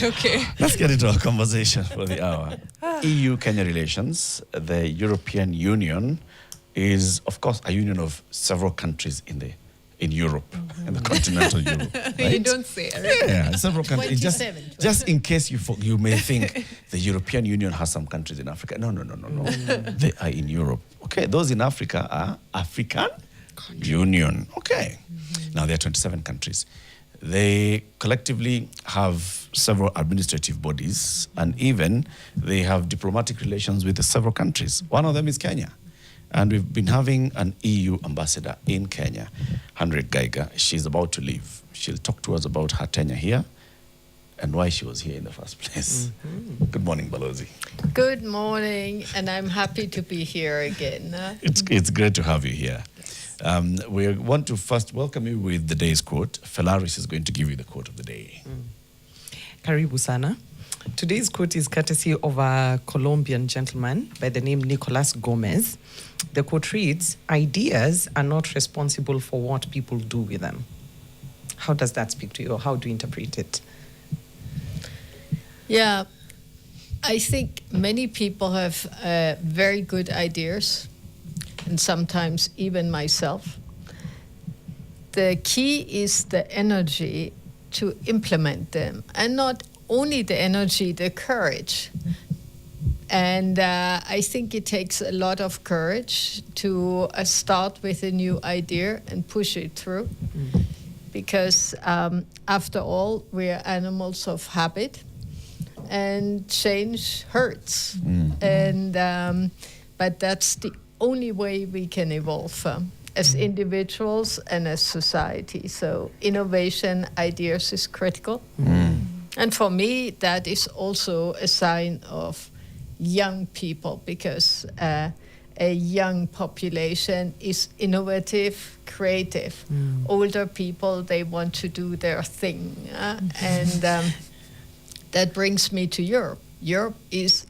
Okay. Let's get into our conversation for the hour. EU-Kenya relations. The European Union is, of course, a union of several countries in Europe, in the continental Europe. Right? You don't say it. Yeah, several countries. 27. Just in case you may think the European Union has some countries in Africa. No. They are in Europe. Okay, those in Africa are African Union. Okay. Now there are 27 countries. They collectively have several administrative bodies, and even they have diplomatic relations with several countries. One of them is Kenya. And we've been having an EU ambassador in Kenya, Henriette Geiger. She's about to leave. She'll talk to us about her tenure here and why she was here in the first place. Good morning, Balozi. Good morning, and I'm happy to be here again. It's great to have you here. We want to first welcome you with the day's quote. Felaris is going to give you the quote of the day. Karibu sana. Today's quote is courtesy of a Colombian gentleman by the name Nicolas Gomez. The quote reads, "Ideas are not responsible for what people do with them." How does that speak to you, or how do you interpret it? Yeah, I think many people have very good ideas, and sometimes even myself. The key is the energy to implement them, and not only the energy, the courage. And I think it takes a lot of courage to start with a new idea and push it through. Because after all, we're animals of habit, and change hurts. And but that's the only way we can evolve as individuals and as society. So innovation, ideas is critical. And for me, that is also a sign of young people, because a young population is innovative, creative. Older people, they want to do their thing. And that brings me to Europe. Europe is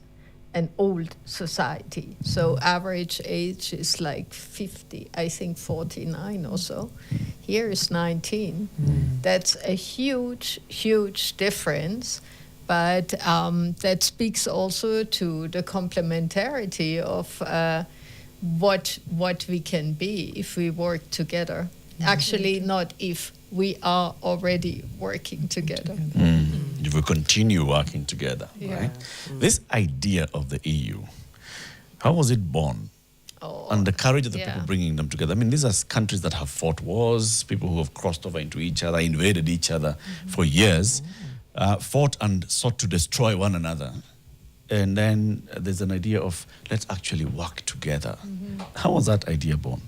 an old society. So average age is like 50, I think 49 or so. Here is 19. That's a huge, huge difference. But that speaks also to the complementarity of what we can be if we work together. Actually, not if, we are already working together. If we continue working together, right? This idea of the EU, how was it born? And the courage of the people bringing them together. I mean, these are countries that have fought wars, people who have crossed over into each other, invaded each other for years, fought and sought to destroy one another. And then there's an idea of, let's actually work together. How was that idea born?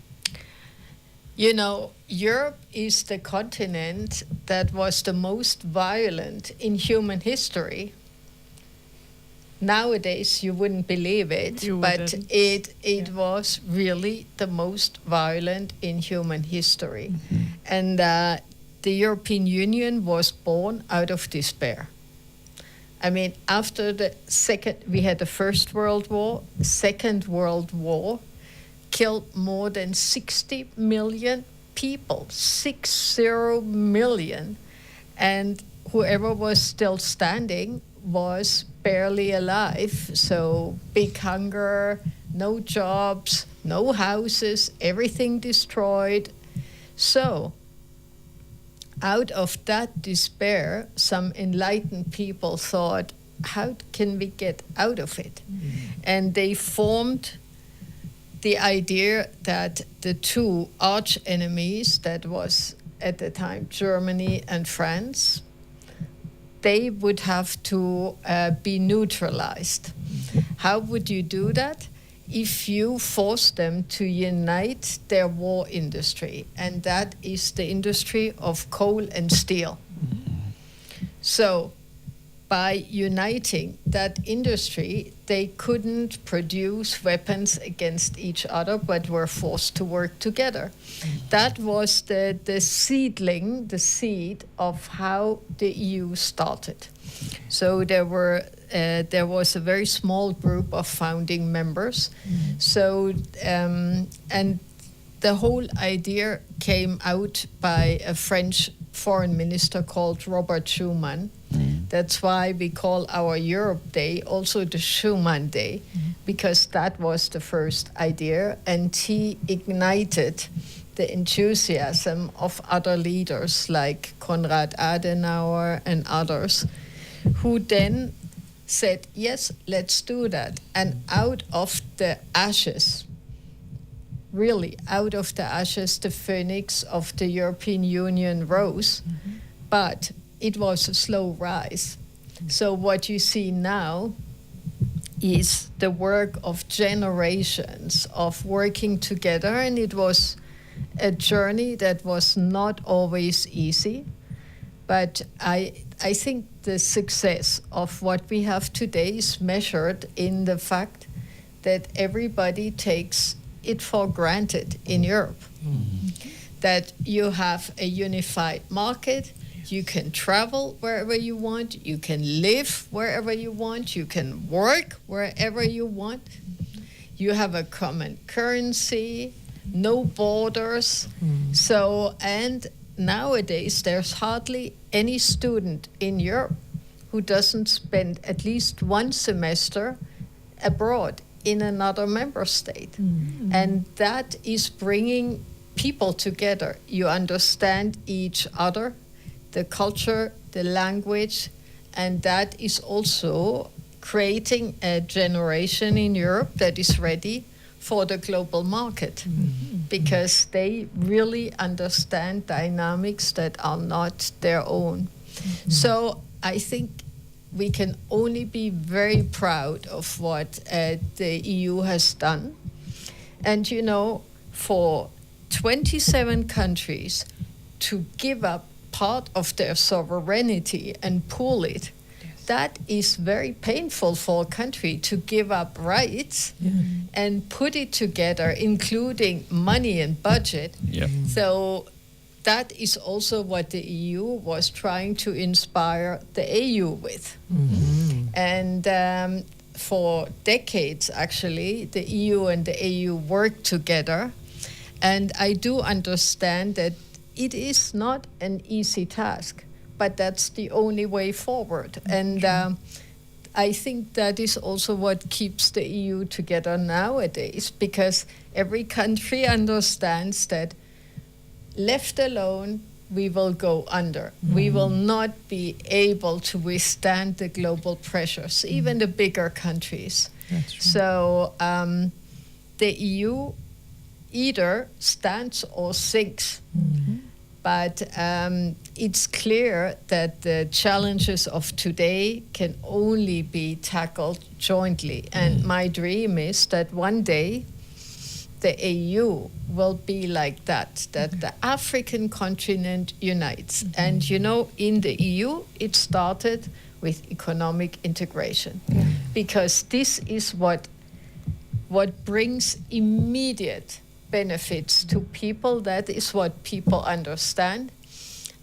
You know, Europe is the continent that was the most violent in human history. Nowadays, you wouldn't believe it, but it was really the most violent in human history. And the European Union was born out of despair. I mean, after we had the First World War, Second World War, killed more than 60 million people, 60 million. And whoever was still standing was barely alive. So big hunger, no jobs, no houses, everything destroyed. So out of that despair, some enlightened people thought, how can we get out of it? And they formed the idea that the two arch enemies, that was at the time Germany and France, they would have to be neutralized. How would you do that? If you force them to unite their war industry, and that is the industry of coal and steel. So by uniting that industry, they couldn't produce weapons against each other, but were forced to work together. That was the seed of how the EU started. So there was a very small group of founding members. So, and the whole idea came out by a French foreign minister called Robert Schuman. That's why we call our Europe Day also the Schuman Day, because that was the first idea, and he ignited the enthusiasm of other leaders like Konrad Adenauer and others, who then said, yes, let's do that. And out of the ashes, really out of the ashes, the phoenix of the European Union rose, but it was a slow rise. So what you see now is the work of generations of working together, and it was a journey that was not always easy. But I think the success of what we have today is measured in the fact that everybody takes it for granted in Europe. That you have a unified market, you can travel wherever you want, you can live wherever you want, you can work wherever you want. You have a common currency, no borders. So, and nowadays there's hardly any student in Europe who doesn't spend at least one semester abroad in another member state. And that is bringing people together. You understand each other, the culture, the language, and that is also creating a generation in Europe that is ready for the global market, because they really understand dynamics that are not their own. So I think we can only be very proud of what the EU has done. And you know, for 27 countries to give up part of their sovereignty and pool it, that is very painful for a country to give up rights and put it together, including money and budget. So that is also what the EU was trying to inspire the AU with. And for decades, actually, the EU and the AU worked together. And I do understand that it is not an easy task, but that's the only way forward. And I think that is also what keeps the EU together nowadays, because every country understands that left alone, we will go under. We will not be able to withstand the global pressures, even the bigger countries. So the EU either stands or sinks. But it's clear that the challenges of today can only be tackled jointly. And my dream is that one day the AU will be like that the African continent unites. And you know, in the EU, it started with economic integration, because this is what brings immediate benefits to people. That is what people understand.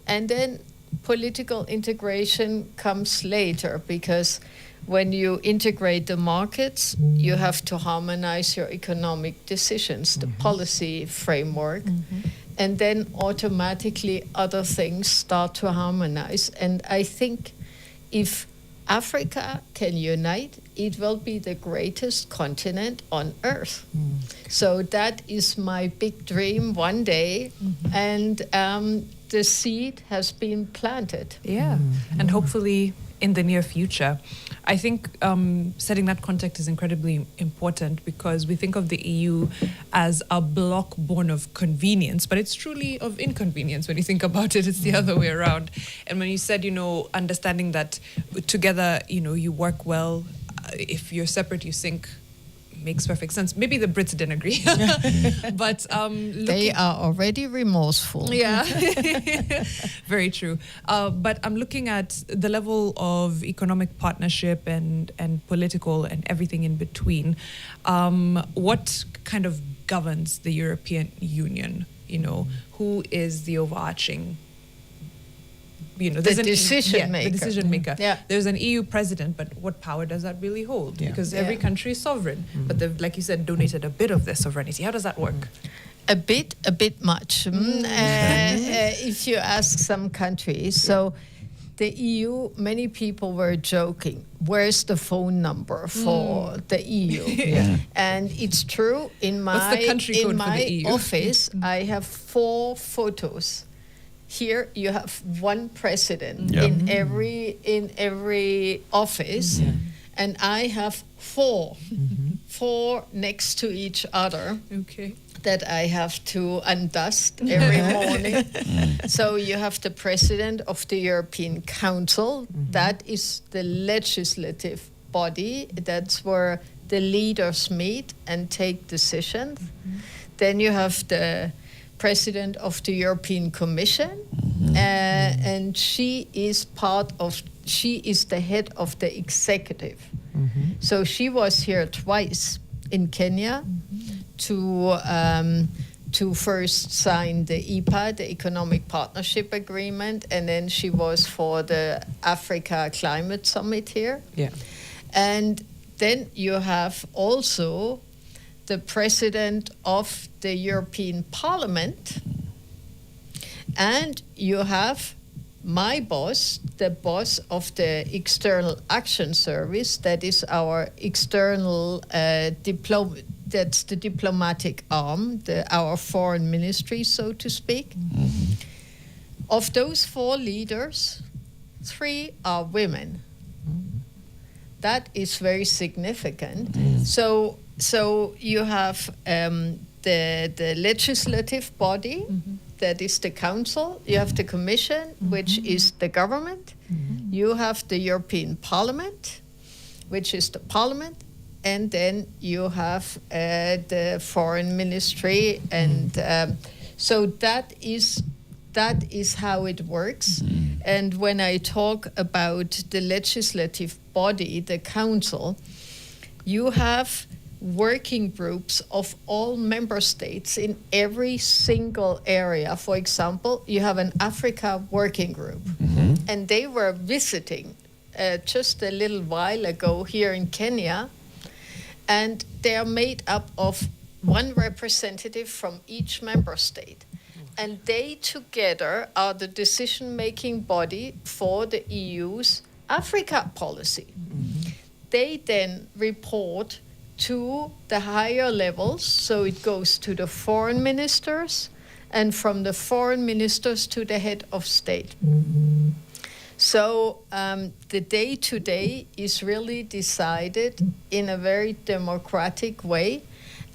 And then political integration comes later, because when you integrate the markets, you have to harmonize your economic decisions, the policy framework, and then automatically other things start to harmonize. And I think if Africa can unite, it will be the greatest continent on earth. So that is my big dream one day, and the seed has been planted. And hopefully in the near future. I think setting that context is incredibly important, because we think of the EU as a bloc born of convenience, but it's truly of inconvenience when you think about it. It's the other way around. And when you said, understanding that together, you work well, if you're separate, you sink, makes perfect sense. Maybe the Brits didn't agree, but they are already remorseful. Yeah, very true. But I'm looking at the level of economic partnership and political and everything in between. What kind of governs the European Union? Who is the overarching? The decision maker. Yeah. There's an EU president, but what power does that really hold? Because every country is sovereign, but they've, like you said, donated a bit of their sovereignty. How does that work? A bit much. If you ask some countries. So the EU, many people were joking, where's the phone number for the EU? And it's true, in What's the country code for the EU? office, I have 4 photos. Here you have one president in every office, and I have 4 next to each other. Okay. That I have to undust every morning. So you have the president of the European Council. That is the legislative body. That's where the leaders meet and take decisions. Then you have the president of the European Commission, and she is the head of the executive. So she was here twice in Kenya to first sign the EPA, the Economic Partnership Agreement, and then she was for the Africa Climate Summit here. Yeah. And then you have also the president of the European Parliament, and you have my boss, the boss of the External Action Service, that is our external that's the diplomatic arm, our foreign ministry, so to speak. Of those 4 leaders, 3 are women. That is very significant. So you have the legislative body, that is the council. You have the commission, which is the government. You have the European Parliament, which is the parliament. And then you have the foreign ministry, and so that is how it works. And when I talk about the legislative body, the council, you have working groups of all member states in every single area. For example, you have an Africa working group, and they were visiting just a little while ago here in Kenya. And they are made up of one representative from each member state. And they together are the decision-making body for the EU's Africa policy. They then report to the higher levels, so it goes to the foreign ministers, and from the foreign ministers to the head of state. So the day-to-day is really decided in a very democratic way.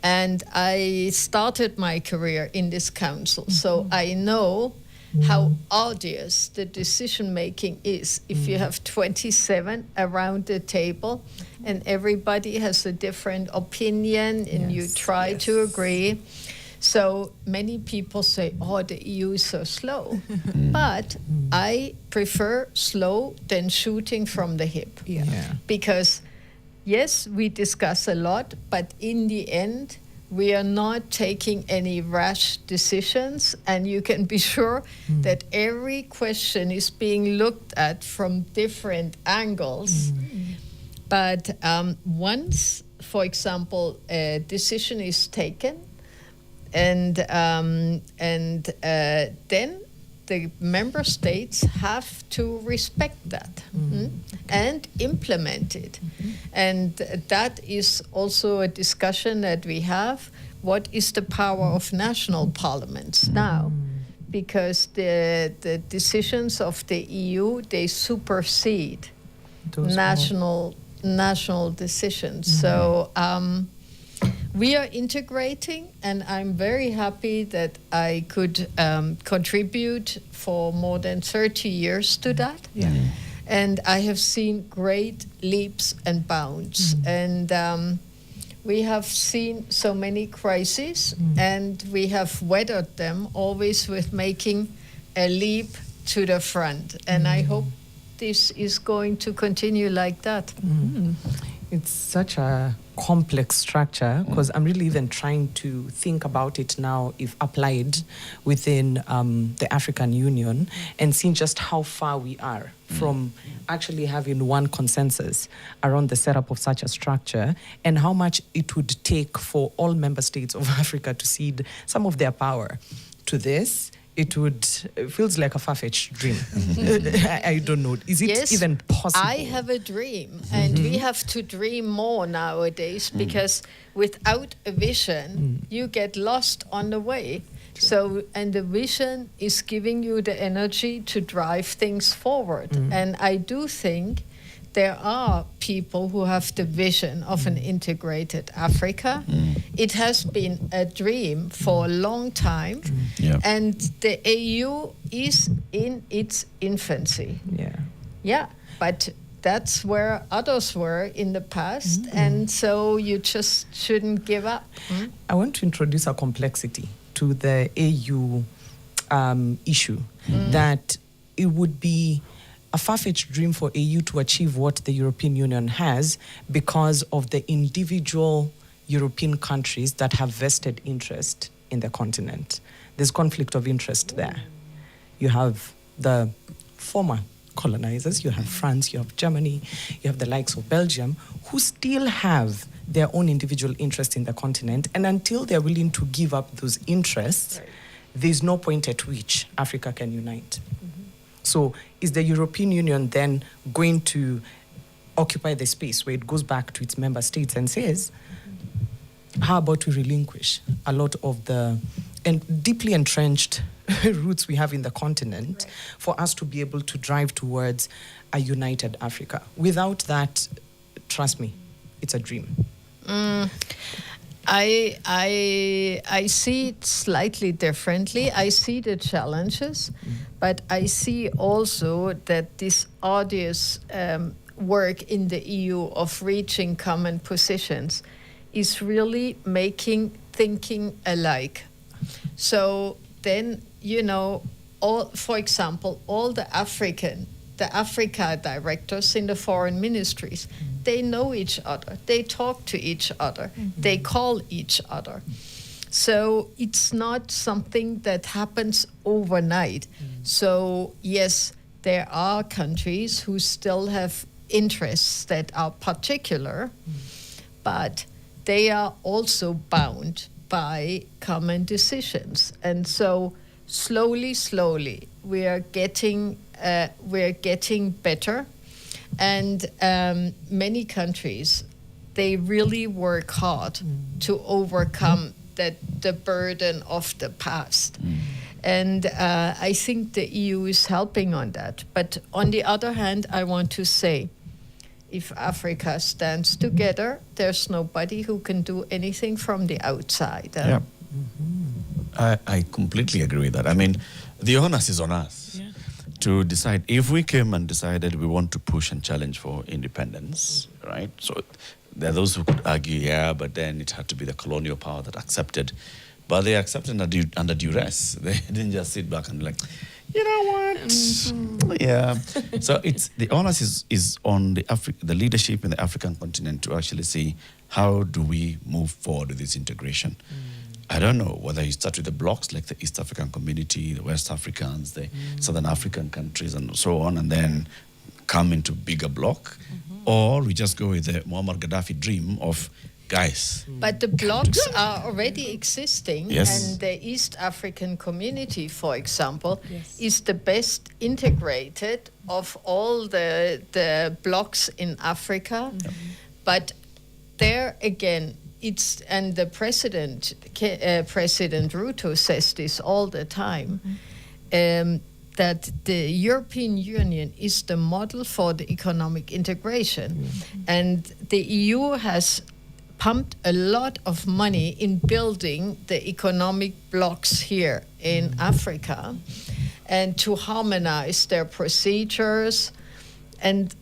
And I started my career in this council, so I know how arduous the decision-making is if you have 27 around the table and everybody has a different opinion and you try to agree. So many people say, oh, the EU is so slow. But I prefer slow than shooting from the hip. Because, yes, we discuss a lot, but in the end, we are not taking any rash decisions. And you can be sure that every question is being looked at from different angles. But once, for example, a decision is taken, and then the member states have to respect that and implement it. And that is also a discussion that we have. What is the power of national parliaments now? Because the decisions of the EU, they supersede national decisions. So we are integrating, and I'm very happy that I could contribute for more than 30 years to that. And I have seen great leaps and bounds. And we have seen so many crises, and we have weathered them always with making a leap to the front. And I hope this is going to continue like that. It's such a complex structure, because I'm really even trying to think about it now if applied within the African Union, and seeing just how far we are from actually having one consensus around the setup of such a structure, and how much it would take for all member states of Africa to cede some of their power to this it feels like a far-fetched dream. I don't know. Is it Yes, even possible? I have a dream, and we have to dream more nowadays because without a vision, you get lost on the way. So, and the vision is giving you the energy to drive things forward. And I do think there are people who have the vision of an integrated Africa. It has been a dream for a long time, Yeah. and the AU is in its infancy. Yeah. Yeah, but that's where others were in the past, and so you just shouldn't give up. I want to introduce a complexity to the AU issue, that it would be a far-fetched dream for AU to achieve what the European Union has because of the individual European countries that have vested interest in the continent. There's conflict of interest there. You have the former colonizers, you have France, you have Germany, you have the likes of Belgium, who still have their own individual interest in the continent, and until they're willing to give up those interests, there's no point at which Africa can unite. So is the European Union then going to occupy the space where it goes back to its member states and says, how about we relinquish a lot of the deeply entrenched roots we have in the continent for us to be able to drive towards a united Africa? Without that, trust me, it's a dream. I see it slightly differently. I see the challenges, but I see also that this arduous work in the EU of reaching common positions is really making thinking alike. So then, for example, all the Africa directors in the foreign ministries, they know each other, they talk to each other, they call each other. So it's not something that happens overnight. So yes, there are countries who still have interests that are particular, but they are also bound by common decisions. And so slowly, we are getting better, and many countries, they really work hard to overcome the burden of the past. And I think the EU is helping on that. But on the other hand, I want to say, if Africa stands together, there's nobody who can do anything from the outside. Yeah. I completely agree with that. I mean, the onus is on us to decide. If we came and decided we want to push and challenge for independence, right? So there are those who could argue, but then it had to be the colonial power that accepted. But they accepted under duress. They didn't just sit back and be like, you know what? Yeah. So it's the onus is on the leadership in the African continent to actually see how do we move forward with this integration. I don't know whether you start with the blocks like the East African community, the West Africans, the Southern African countries, and so on, and then come into bigger block, or we just go with the Muammar Gaddafi dream of guys. But the blocks are already existing, Yes. and the East African community, for example, is the best integrated of all the blocks in Africa. But there again, and the President Ruto says this all the time, that the European Union is the model for the economic integration. And the EU has pumped a lot of money in building the economic blocks here in Africa and to harmonize their procedures. And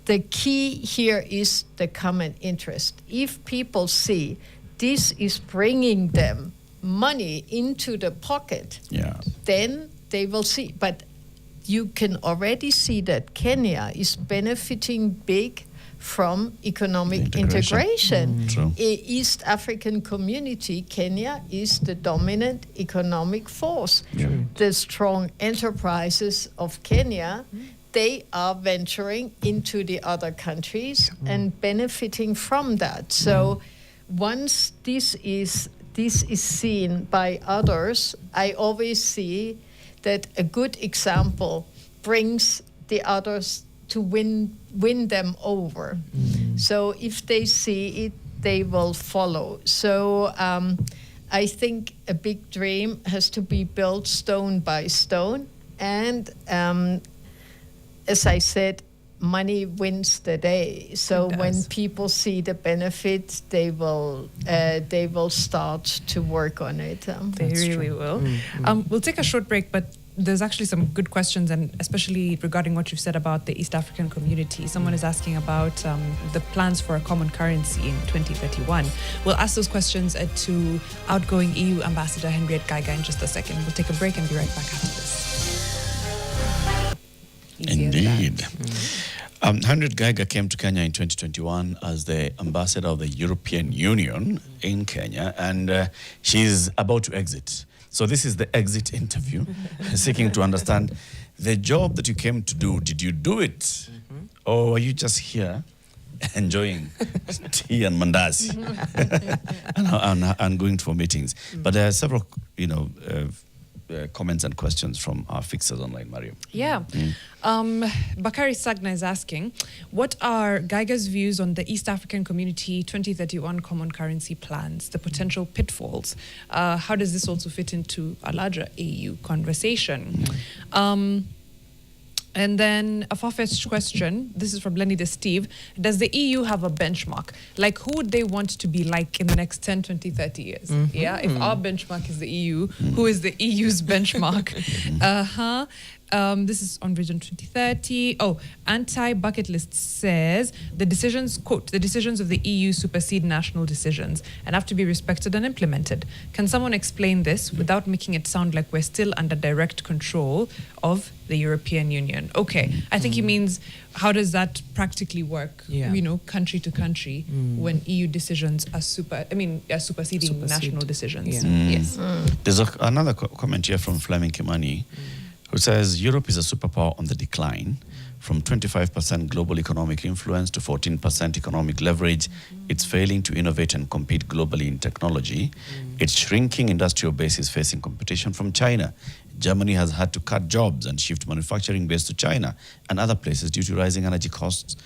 the key here is the common interest. If people see this is bringing them money into the pocket, then they will see. But you can already see that Kenya is benefiting big from economic integration. East African community, Kenya is the dominant economic force. The strong enterprises of Kenya, they are venturing into the other countries and benefiting from that. So once this is this is seen by others, I always see that a good example brings the others to win them over. So if they see it, they will follow. So I think a big dream has to be built stone by stone. And as I said, money wins the day. So when people see the benefits, they will start to work on it. They really will. We'll take a short break, but there's actually some good questions, and especially regarding what you've said about the East African community. Someone is asking about the plans for a common currency in 2031. We'll ask those questions to outgoing EU Ambassador Henriette Geiger in just a second. We'll take a break and be right back after this. Indeed. Henriette Geiger came to Kenya in 2021 as the ambassador of the European Union in Kenya, and she's about to exit. So this is the exit interview, seeking to understand the job that you came to do. Did you do it? Or were you just here enjoying tea and mandazi and going for meetings? But there are several, comments and questions from our fixers online, Mariam. Yeah. Bakari Sagna is asking, what are Geiger's views on the East African Community 2031 common currency plans, the potential pitfalls? How does this also fit into a larger EU conversation? And then a far-fetched question, this is from Lenny de Steve. Does the EU have a benchmark? Like, who would they want to be like in the next 10, 20, 30 years? Yeah, if our benchmark is the EU, who is the EU's benchmark? This is on Vision 2030. Anti-Bucket List says, the decisions, quote, the decisions of the EU supersede national decisions and have to be respected and implemented. Can someone explain this without making it sound like we're still under direct control of the European Union? Okay, I think he means, how does that practically work, country to country, when EU decisions are superseding national decisions? Yes. There's another comment here from Fleming Kimani, who says Europe is a superpower on the decline, from 25% global economic influence to 14% economic leverage. It's failing to innovate and compete globally in technology. Its shrinking industrial base is facing competition from China. Germany has had to cut jobs and shift manufacturing base to China and other places due to rising energy costs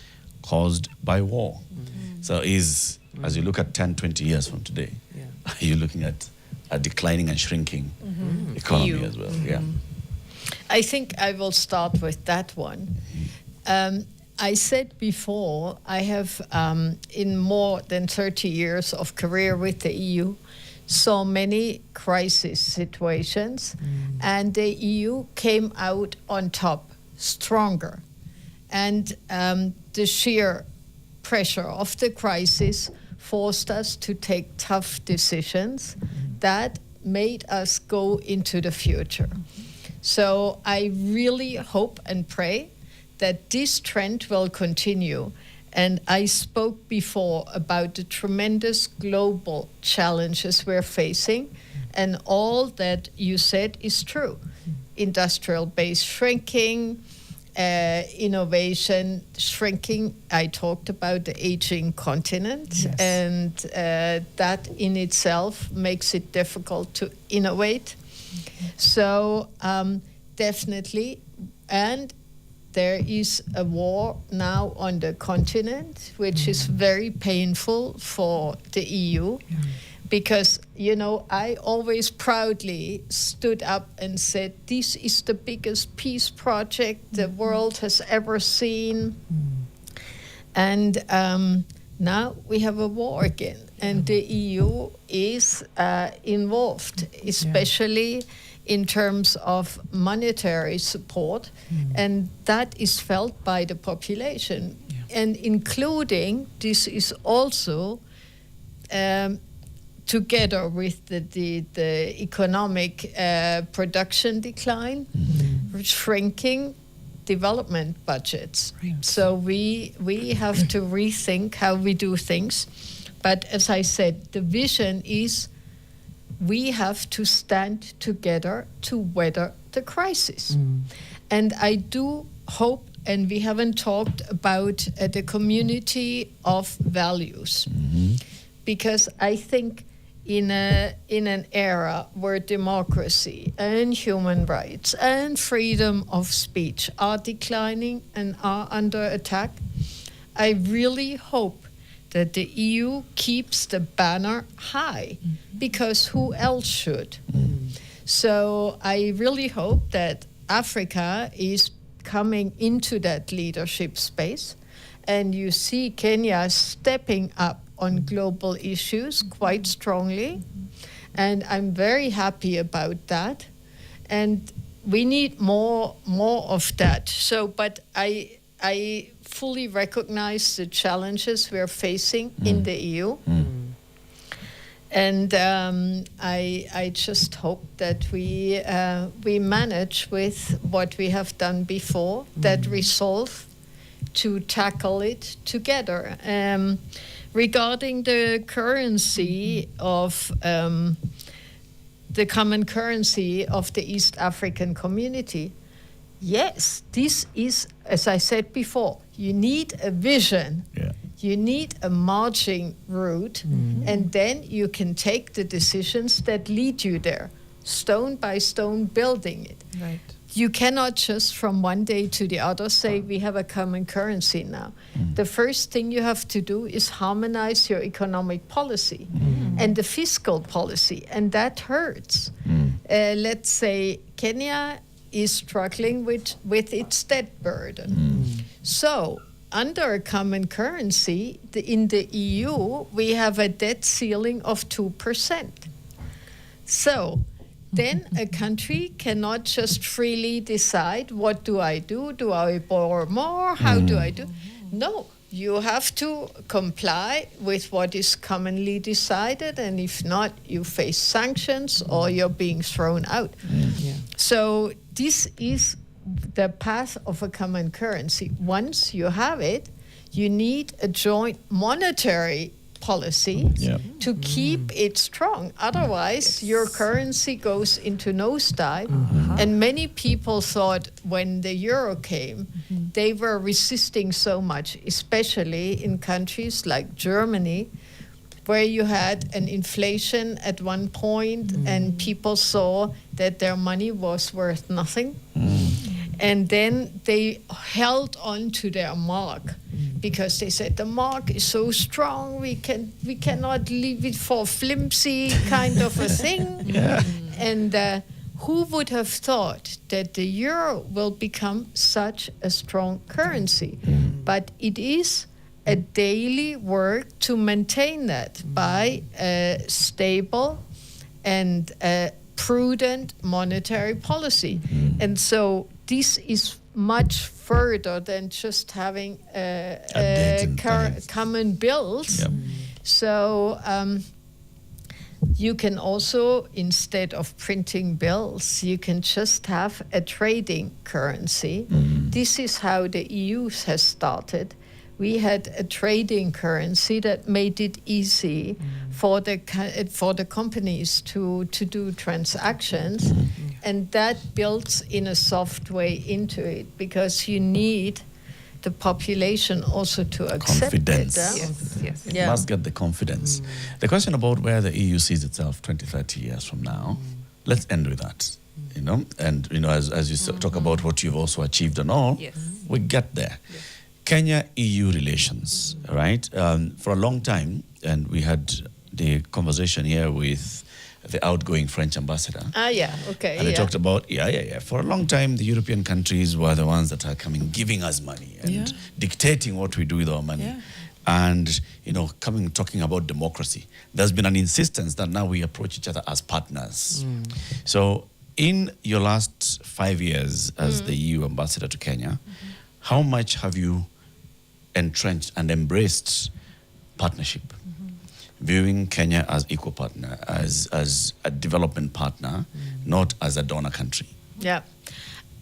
caused by war. So as you look at 10, 20 years from today, are you looking at a declining and shrinking economy EU. as well? Yeah. I think I will start with that one. I said before, I have, in more than 30 years of career with the EU, saw many crisis situations, and the EU came out on top, stronger. And the sheer pressure of the crisis forced us to take tough decisions that made us go into the future. So I really hope and pray that this trend will continue. And I spoke before about the tremendous global challenges we're facing, and all that you said is true. Industrial base shrinking, innovation shrinking. I talked about the aging continent, and that in itself makes it difficult to innovate. So definitely, and there is a war now on the continent, which is very painful for the EU, because, I always proudly stood up and said, this is the biggest peace project the world has ever seen. And now we have a war again, and the EU is involved, especially in terms of monetary support, and that is felt by the population. And including, this is also together with the economic production decline, shrinking development budgets. So we have to rethink how we do things. But as I said, the vision is we have to stand together to weather the crisis. And I do hope, and we haven't talked about the community of values, because I think in an era where democracy and human rights and freedom of speech are declining and are under attack, I really hope that the EU keeps the banner high, because who else should? So I really hope that Africa is coming into that leadership space, and you see Kenya stepping up on global issues quite strongly, and I'm very happy about that. And we need more of that. So, but I fully recognize the challenges we're facing in the EU. And I just hope that we manage with what we have done before, that resolve to tackle it together. Regarding the currency of the common currency of the East African community, yes, this is, as I said before, you need a vision. Yeah. You need a marching route, and then you can take the decisions that lead you there, stone by stone, building it. Right. You cannot just from one day to the other say we have a common currency now. The first thing you have to do is harmonize your economic policy and the fiscal policy, and that hurts. Let's say Kenya is struggling with its debt burden. So under a common currency, in the EU, we have a debt ceiling of 2%. So then a country cannot just freely decide, what do I do? Do I borrow more? How do I do? No, you have to comply with what is commonly decided, and if not, you face sanctions or you're being thrown out. So this is the path of a common currency. Once you have it, you need a joint monetary policy to keep it strong. Otherwise, your currency goes into nosedive. And many people thought when the euro came, they were resisting so much, especially in countries like Germany, where you had an inflation at one point and people saw that their money was worth nothing. And then they held on to their mark because they said the mark is so strong, we cannot leave it for flimsy kind of a thing. And who would have thought that the euro will become such a strong currency? But it is a daily work to maintain that by a stable and prudent monetary policy. And so this is much further than just having common bills. So you can also, instead of printing bills, you can just have a trading currency. This is how the EU has started. We had a trading currency that made it easy for the companies to do transactions, and that builds in a soft way into it, because you need the population also to accept confidence. it. It must get the confidence. The question about where the EU sees itself 20, 30 years from now, let's end with that. And as you talk about what you've also achieved and all, we get there. Kenya-EU relations, right? For a long time, and we had the conversation here with the outgoing French ambassador. And they talked about, for a long time, the European countries were the ones that are coming, giving us money and dictating what we do with our money. And, talking about democracy. There's been an insistence that now we approach each other as partners. So in your last 5 years as the EU ambassador to Kenya, how much have you entrenched and embraced partnership, viewing Kenya as equal partner, as a development partner, not as a donor country?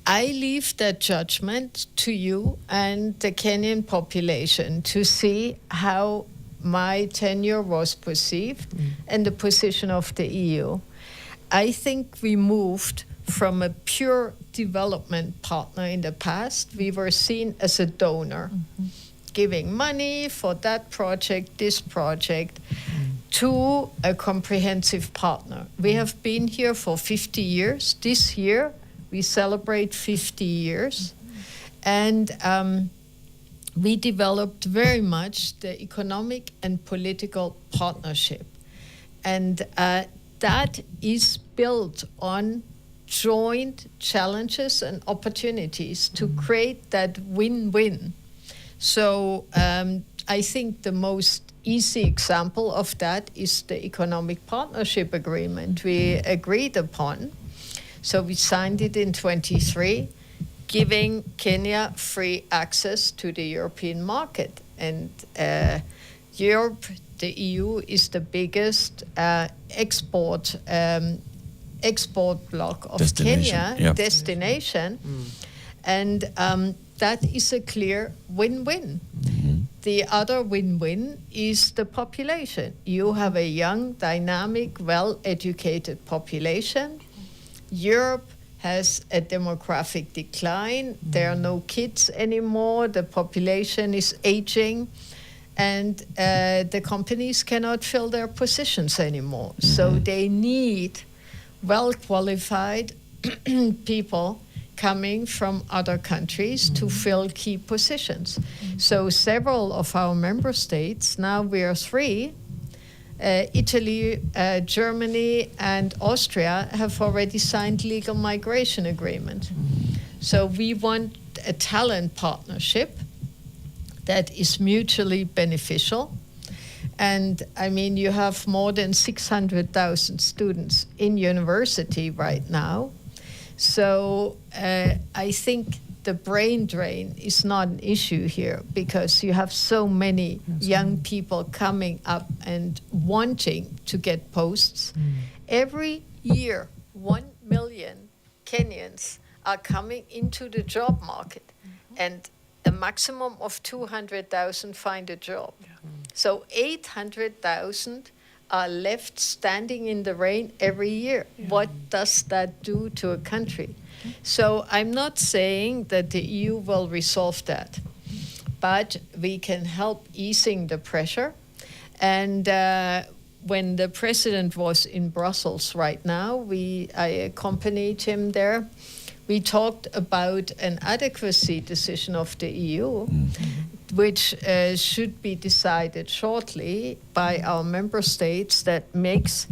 I leave that judgment to you and the Kenyan population to see how my tenure was perceived and the position of the EU. I think we moved from a pure development partner in the past. We were seen as a donor, giving money for that project, this project, to a comprehensive partner. We have been here for 50 years. This year, we celebrate 50 years. And we developed very much the economic and political partnership. And that is built on joint challenges and opportunities to create that win-win. So I think the most easy example of that is the economic partnership agreement we agreed upon. So we signed it in 23, giving Kenya free access to the European market. And Europe, the EU, is the biggest export bloc of Kenya, destination. And that is a clear win-win. The other win-win is the population. You have a young, dynamic, well-educated population. Europe has a demographic decline. There are no kids anymore. The population is aging. And the companies cannot fill their positions anymore. So they need well-qualified people coming from other countries to fill key positions. So several of our member states, now we are 3, Italy, Germany, and Austria have already signed legal migration agreements. So we want a talent partnership that is mutually beneficial. And I mean, you have more than 600,000 students in university right now. So I think the brain drain is not an issue here because you have so many young people coming up and wanting to get posts. Every year, 1 million Kenyans are coming into the job market, and a maximum of 200,000 find a job. So 800,000 are left standing in the rain every year. What does that do to a country? So I'm not saying that the EU will resolve that, but we can help easing the pressure. And when the president was in Brussels right now, I accompanied him there. We talked about an adequacy decision of the EU, which should be decided shortly by our member states, that makes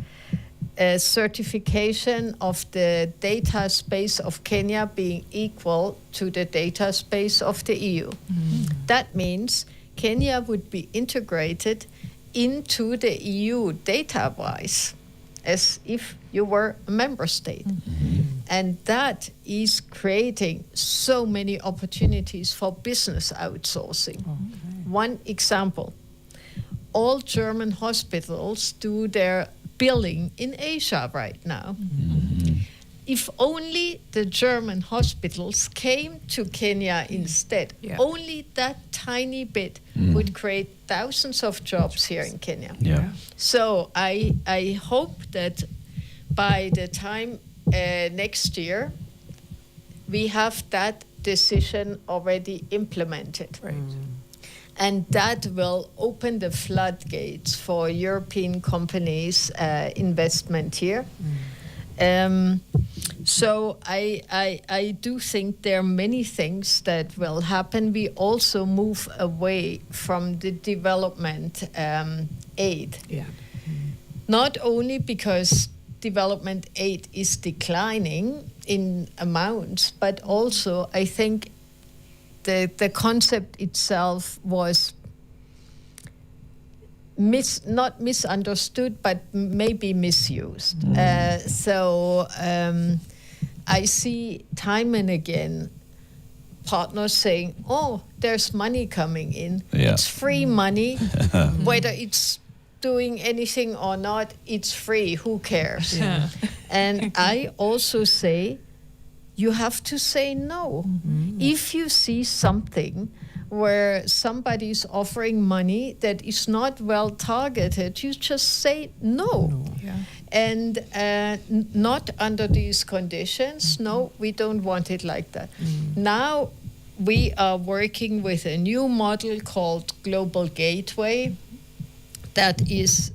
a certification of the data space of Kenya being equal to the data space of the EU. That means Kenya would be integrated into the EU data-wise, as if you were a member state. And that is creating so many opportunities for business outsourcing. One example, all German hospitals do their billing in Asia right now. If only the German hospitals came to Kenya instead, only that tiny bit would create thousands of jobs here in Kenya. So I hope that by the time next year, we have that decision already implemented. And that will open the floodgates for European companies' investment here. So I do think there are many things that will happen. We also move away from the development aid. Not only because development aid is declining in amounts, but also I think the concept itself was not misunderstood, but maybe misused. So I see time and again partners saying, oh, there's money coming in. It's free money, whether it's doing anything or not, it's free, who cares? And I also say, you have to say no. If you see something where somebody is offering money that is not well targeted, you just say no. And not under these conditions. No, we don't want it like that. Now we are working with a new model called Global Gateway that is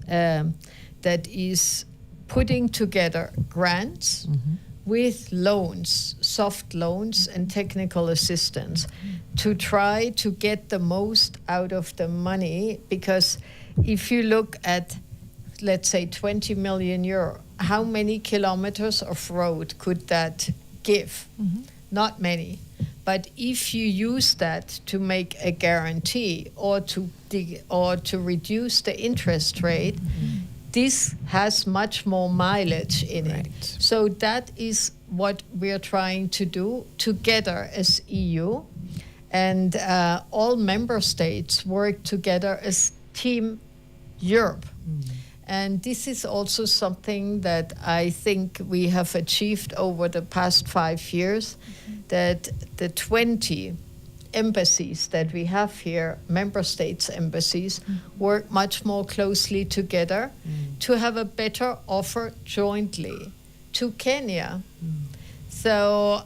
putting together grants with loans, soft loans and technical assistance to try to get the most out of the money. Because if you look at, let's say, 20 million euro, how many kilometers of road could that give? Not many. But if you use that to make a guarantee or to reduce the interest rate, this has much more mileage in it. So that is what we're trying to do together as EU, and all member states work together as Team Europe. And this is also something that I think we have achieved over the past 5 years, that the 20 embassies that we have here, member states embassies, work much more closely together to have a better offer jointly to Kenya. So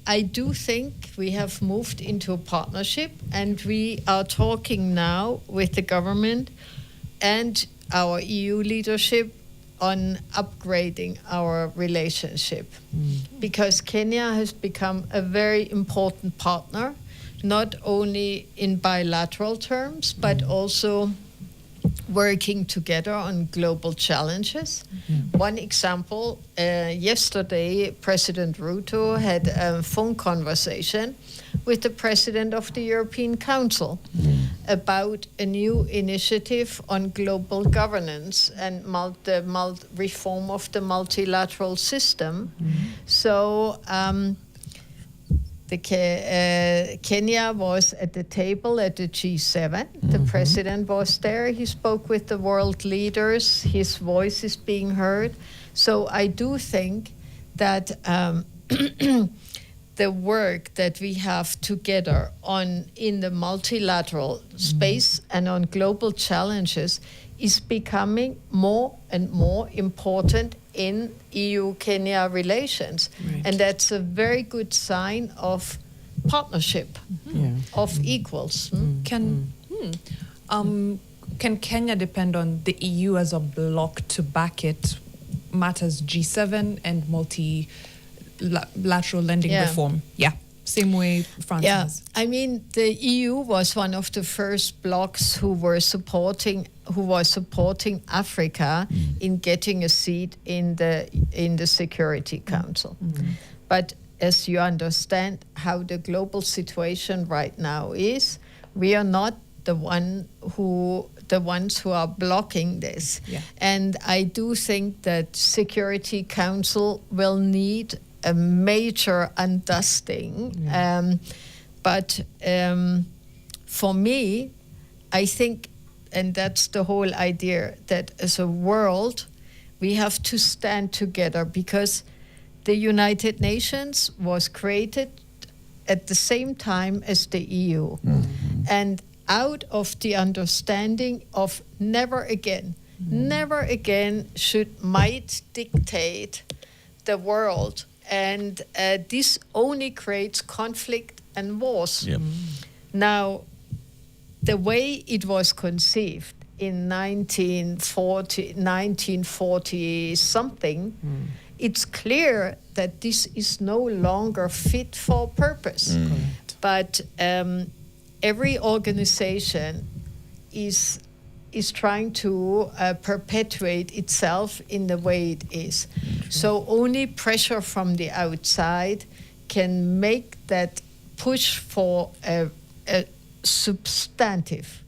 I do think we have moved into a partnership, and we are talking now with the government and our EU leadership on upgrading our relationship, because Kenya has become a very important partner, not only in bilateral terms, but also working together on global challenges. One example, yesterday, President Ruto had a phone conversation with the President of the European Council about a new initiative on global governance and reform of the multilateral system. So Kenya was at the table at the G7. The president was there. He spoke with the world leaders. His voice is being heard. So I do think that the work that we have together in the multilateral space and on global challenges is becoming more and more important in EU-Kenya relations. And that's a very good sign of partnership, of equals. Can Kenya depend on the EU as a bloc to back it matters G7 and multilateral lending reform? Same way France is. I mean, the EU was one of the first blocs who was supporting Africa in getting a seat in the Security Council. But as you understand how the global situation right now is, we are not the ones who are blocking this. And I do think that Security Council will need a major undusting. But for me, I think, and that's the whole idea, that as a world, we have to stand together, because the United Nations was created at the same time as the EU. And out of the understanding of never again should might dictate the world. And this only creates conflict and wars. Now, the way it was conceived in 1940 something, it's clear that this is no longer fit for purpose. But every organization is trying to perpetuate itself in the way it is. So only pressure from the outside can make that push for a substantive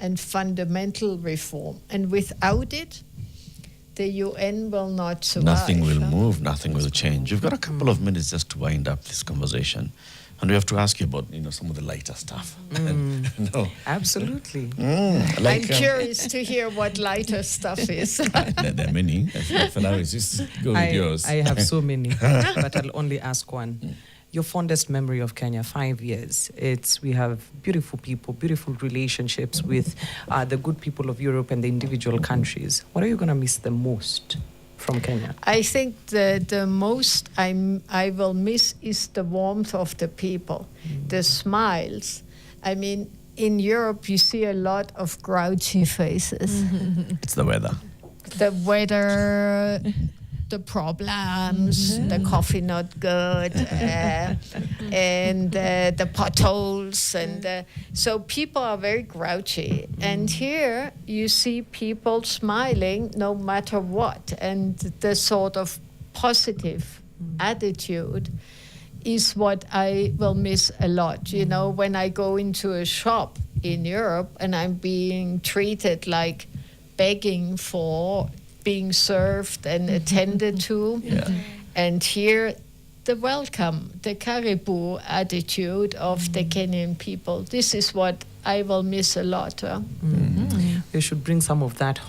and fundamental reform. And without it, the UN will not survive. Nothing will move, nothing will change. You've got a couple of minutes just to wind up this conversation. And we have to ask you about, some of the lighter stuff. No. Absolutely. I'm curious to hear what lighter stuff is. There are many. For now, just go with yours. I have so many, but I'll only ask one. Your fondest memory of Kenya, 5 years. We have beautiful people, beautiful relationships with the good people of Europe and the individual countries. What are you going to miss the most from Kenya? I think the most I will miss is the warmth of the people, the smiles. I mean, in Europe, you see a lot of grouchy faces. It's the weather. The weather, the problems, the coffee not good, and the potholes, and so people are very grouchy. And here you see people smiling no matter what, and the sort of positive attitude is what I will miss a lot. You know, when I go into a shop in Europe and I'm being treated like begging for being served and attended to. Yeah. And here, the welcome, the caribou attitude of the Kenyan people. This is what I will miss a lot. They should bring some of that,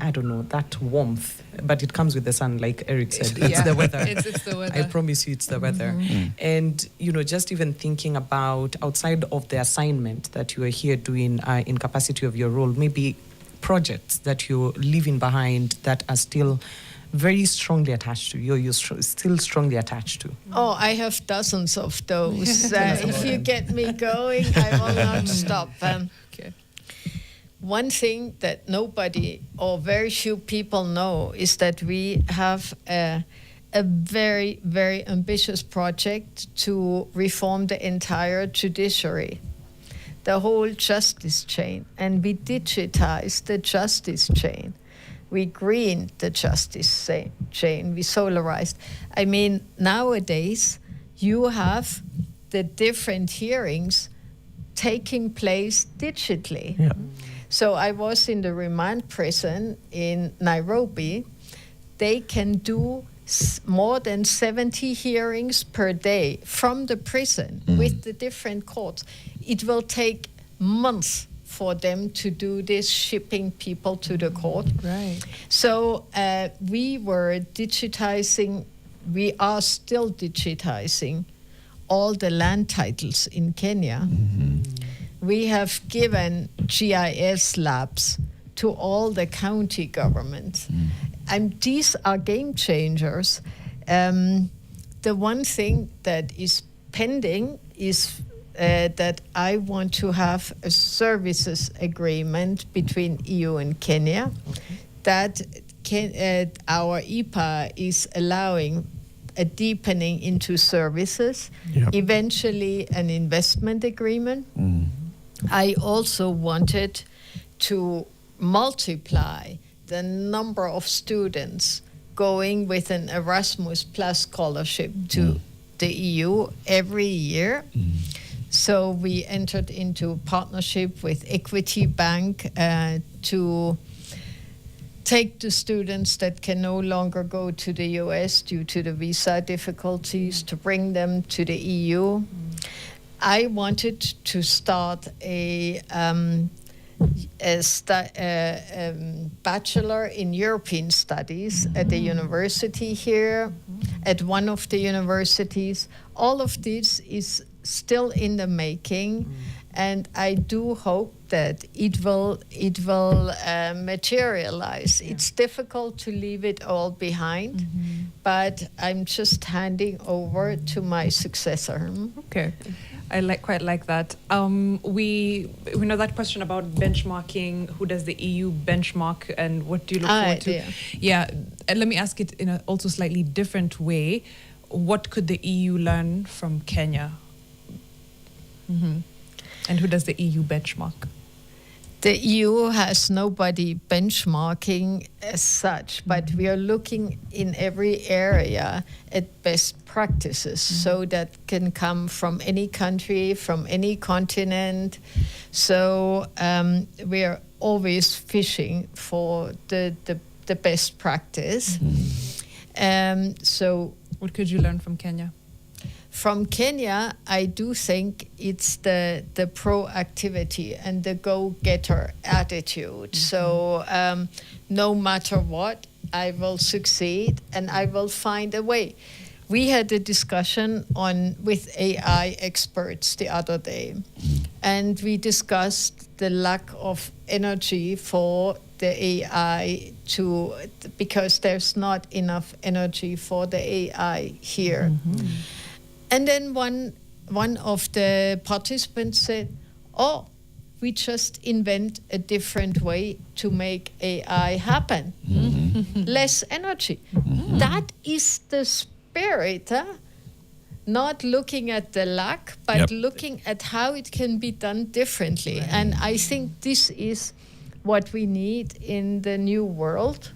I don't know, that warmth. But it comes with the sun, like Eric said. It's the weather. It's the weather. I promise you it's the weather. And, you know, just even thinking about outside of the assignment that you are here doing in capacity of your role, maybe projects that you're leaving behind that are still very strongly attached to, you're still strongly attached to. Oh, I have dozens of those. If you get me going, I will not stop. Okay. One thing that nobody or very few people know is that we have a very, very ambitious project to reform the entire judiciary, the whole justice chain. And we digitized the justice chain. We greened the justice chain. We solarized. I mean, nowadays, you have the different hearings taking place digitally. Yeah. So I was in the remand prison in Nairobi. They can do more than 70 hearings per day from the prison with the different courts. It will take months for them to do this, shipping people to the court. Right. So we were digitizing, we are still digitizing all the land titles in Kenya. We have given GIS labs to all the county governments. And these are game changers. The one thing that is pending is that I want to have a services agreement between EU and Kenya. That our EPA is allowing a deepening into services, eventually an investment agreement. I also wanted to multiply the number of students going with an Erasmus Plus scholarship to the EU every year. So we entered into a partnership with Equity Bank to take the students that can no longer go to the US due to the visa difficulties, to bring them to the EU. I wanted to start a bachelor in European studies at the university here, at one of the universities. All of this is still in the making, and I do hope that it will materialize. It's difficult to leave it all behind, but I'm just handing over to my successor. Okay. I quite like that. We know that question about benchmarking. Who does the EU benchmark, and what do you look forward to? Yeah. Let me ask it in a also slightly different way. What could the EU learn from Kenya? And who does the EU benchmark? The EU has nobody benchmarking as such, but we are looking in every area at best practices, so that can come from any country, from any continent. So we are always fishing for the best practice. So what could you learn from Kenya? From Kenya, I do think it's the proactivity and the go-getter attitude. So no matter what, I will succeed and I will find a way. We had a discussion with AI experts the other day, and we discussed the lack of energy for the AI because there's not enough energy for the AI here. And then one of the participants said, "Oh, we just invent a different way to make AI happen. Less energy. That is the spirit, huh? Not looking at the lack, but looking at how it can be done differently. And I think this is what we need in the new world.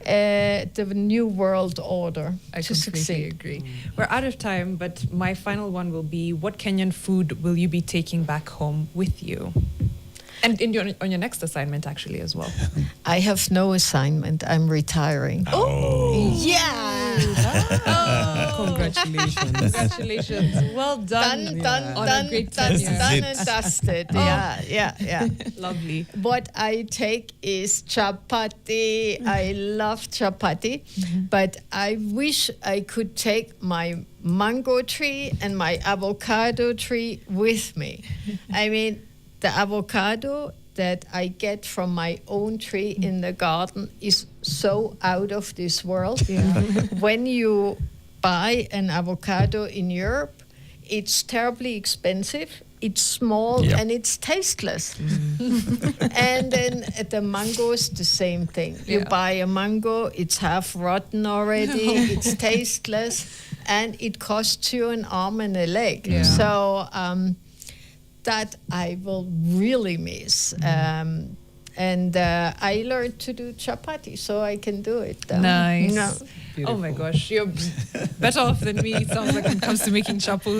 The new world order I to completely succeed. agree. We're out of time, but my final one will be: what Kenyan food will you be taking back home with you? And on your next assignment, actually, as well. I have no assignment. I'm retiring. Oh. Yeah. Congratulations. Congratulations. Well done. On a great tenure. Done and dusted. Yeah. Lovely. What I take is chapati. I love chapati, but I wish I could take my mango tree and my avocado tree with me. I mean, the avocado that I get from my own tree in the garden is so out of this world. When you buy an avocado in Europe, it's terribly expensive, it's small, and it's tasteless. And then the mangoes, the same thing. You buy a mango, it's half rotten already, it's tasteless, and it costs you an arm and a leg. So that I will really miss. And I learned to do chapati, so I can do it. Nice. No. Oh my gosh, you're better off than me, it sounds like, when it comes to making chapu.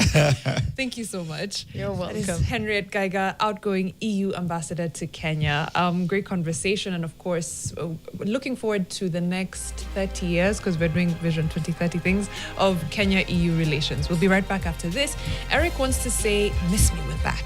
Thank you so much. You're That is welcome. Henriette Geiger, outgoing EU ambassador to Kenya. Great conversation, and of course, looking forward to the next 30 years, because we're doing Vision 2030 things, of Kenya-EU relations. We'll be right back after this. Eric wants to say, miss me with that.